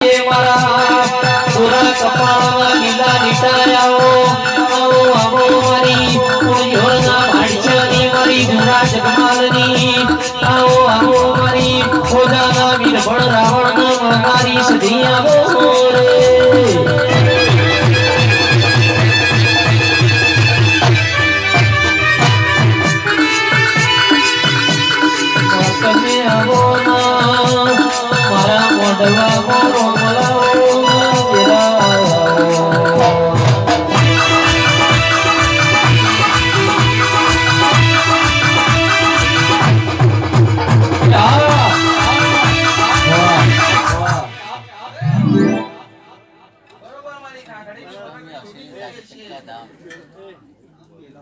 પૂરા કપાળમાં લીલા લીટાયાઓ આવો આવો મારી યોરના ભાડછની મારી જુરા જગમાલની આવો આવો મારી ખોજાના વીરભણ રાવણના મણનારી સધી આવો રે તમે આવો ના મારા મોઢવા મોરો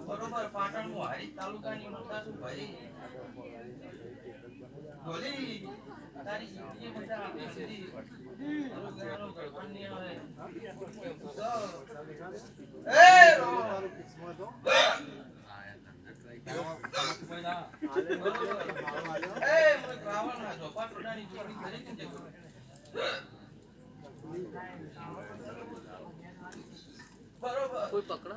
બરોબર પાટણ મોહારી તાલુકાની મતાસુ ભાઈ ગોલી તારી સીધી બધા સીધી તારું ગળપણ ની આવે એ રો એ મને રાવણ ના જોપા ટોડાની ચોરી કરી કે બરોબર કોઈ પકડો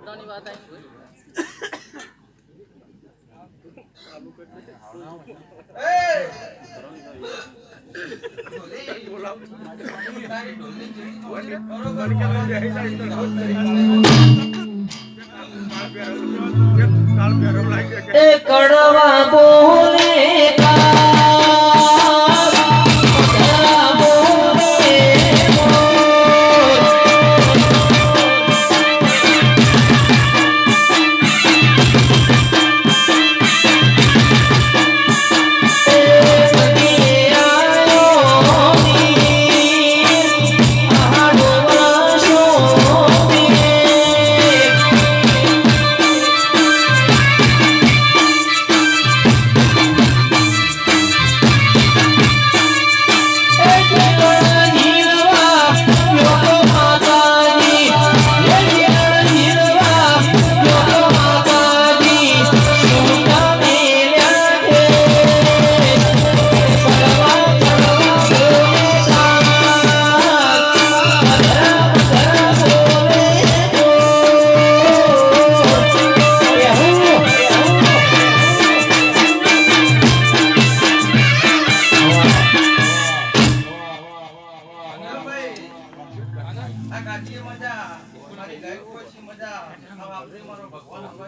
ના ની વાત આવી કડવા બોલે ભગવાન